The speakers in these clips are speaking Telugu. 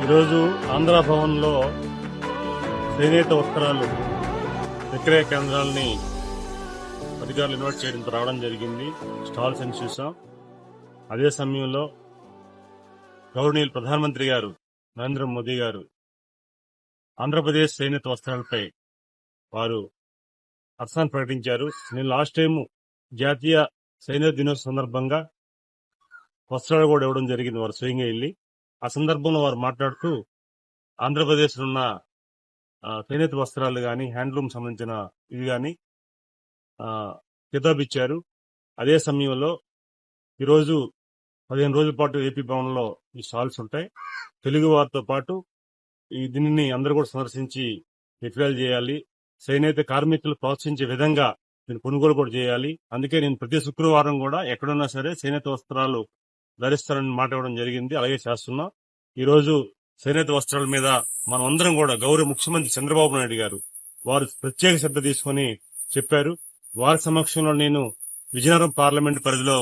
ఈరోజు ఆంధ్ర భవన్లో చేనేత వస్త్రాలు విక్రయ కేంద్రాలని అధికారులు ఇన్వైట్ చేయడంతో రావడం జరిగింది. స్టాల్స్ అని చూసాం. అదే సమయంలో గౌరవనీయులు ప్రధానమంత్రి గారు నరేంద్ర మోదీ గారు ఆంధ్రప్రదేశ్ చేనేత వస్త్రాలపై వారు హర్షాన్ని ప్రకటించారు. నేను లాస్ట్ టైం జాతీయ చేనేత దినోత్సవం సందర్భంగా వస్త్రాలు కూడా ఇవ్వడం జరిగింది. వారు స్వయంగా వెళ్ళి ఆ సందర్భంలో వారు మాట్లాడుతూ ఆంధ్రప్రదేశ్ లో ఉన్న చేనేత వస్త్రాలు గాని, హ్యాండ్లూమ్ సంబంధించిన ఇవి గాని కితాబిచ్చారు. అదే సమయంలో ఈరోజు 15 రోజుల పాటు ఏపీ భవన్ లో ఈ స్టాల్స్ ఉంటాయి. తెలుగు వారితో పాటు దీనిని అందరూ కూడా సందర్శించి విక్రయాలు చేయాలి. చేనేత కార్మికులు ప్రోత్సహించే విధంగా నేను కొనుగోలు కూడా చేయాలి. అందుకే నేను ప్రతి శుక్రవారం కూడా ఎక్కడున్నా సరే చేనేత వస్త్రాలు ధరిస్తారని మాట ఇవ్వడం జరిగింది. అలాగే చేస్తున్నాం. ఈ రోజు చేనేత వస్త్రాల మీద మనం అందరం కూడా గౌరవ ముఖ్యమంత్రి చంద్రబాబు నాయుడు గారు వారు ప్రత్యేక శ్రద్ధ తీసుకుని చెప్పారు. వారి సమక్షంలో నేను విజయనగరం పార్లమెంట్ పరిధిలో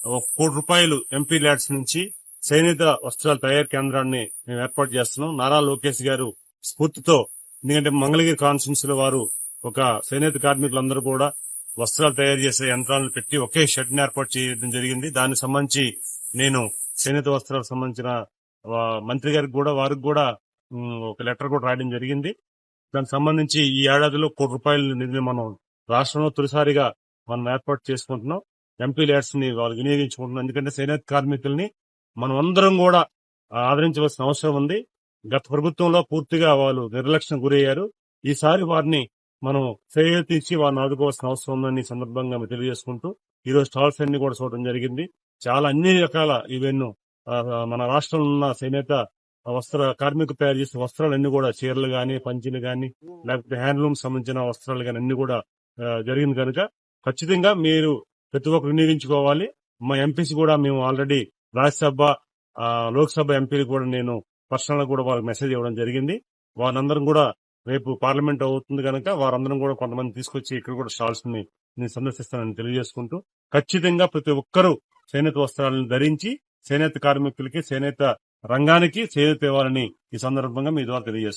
₹1 కోటి ఎంపీ ల్యాడ్స్ నుంచి చేనేత వస్త్రాల తయారీ కేంద్రాన్ని మేము ఏర్పాటు చేస్తున్నాం. నారా లోకేష్ గారు స్ఫూర్తితో, ఎందుకంటే మంగళగిరి కాన్స్టిట్యూన్సీ లో వారు ఒక చేనేత కార్మికులందరూ కూడా వస్త్రాలు తయారు చేసే యంత్రాలను పెట్టి ఒకే షెడ్ ని ఏర్పాటు చేయడం జరిగింది. దానికి సంబంధించి నేను చేనేత వస్త్రాలకు సంబంధించిన మంత్రి గారికి కూడా వారికి కూడా ఒక లెటర్ కూడా రాయడం జరిగింది. దానికి సంబంధించి ఈ ఏడాదిలో ₹1 కోటి నిధిని మనం రాష్ట్రంలో తొలిసారిగా మనం ఏర్పాటు చేసుకుంటున్నాం. ఎంపీ ల్యాడ్స్ ని వాళ్ళు వినియోగించుకుంటున్నాం. ఎందుకంటే చేనేత కార్మికుల్ని మనం అందరం కూడా ఆదరించవలసిన అవసరం ఉంది. గత ప్రభుత్వంలో పూర్తిగా వాళ్ళు నిర్లక్ష్యం గురయ్యారు. ఈసారి వారిని మనం చేయూతించి వారిని ఆదుకోవాల్సిన అవసరం ఉందని సందర్భంగా తెలియజేసుకుంటూ ఈ రోజు స్టాల్స్ అన్ని కూడా చూడడం జరిగింది. చాలా అన్ని రకాల ఈవెన్ను మన రాష్ట్రంలో ఉన్న చేనేత వస్త్ర కార్మికులు తయారు చేసే వస్త్రాలన్నీ కూడా చీరలు గాని, పంచలు గాని, లేకపోతే హ్యాండ్లూమ్ సంబంధించిన వస్త్రాలు గాని అన్ని కూడా జరిగింది కనుక ఖచ్చితంగా మీరు ప్రతి ఒక్కరు వినియోగించుకోవాలి. మా ఎంపీసీ కూడా మేము ఆల్రెడీ రాజ్యసభ, లోక్సభ ఎంపీలు కూడా నేను పర్సనల్ గా కూడా వాళ్ళకి మెసేజ్ ఇవ్వడం జరిగింది. వారందరం కూడా రేపు పార్లమెంట్ అవుతుంది కనుక వారందరం కూడా కొంతమంది తీసుకొచ్చి ఇక్కడ కూడా స్టాల్స్ ని నేను సందర్శిస్తానని తెలియజేసుకుంటూ ఖచ్చితంగా ప్రతి ఒక్కరూ చేనేత వస్త్రాలను ధరించి చేనేత కార్మికులకి, చేనేత రంగానికి చేయూత ఇవ్వాలని ఈ సందర్భంగా మీ ద్వారా తెలియజేసుకుంటాను.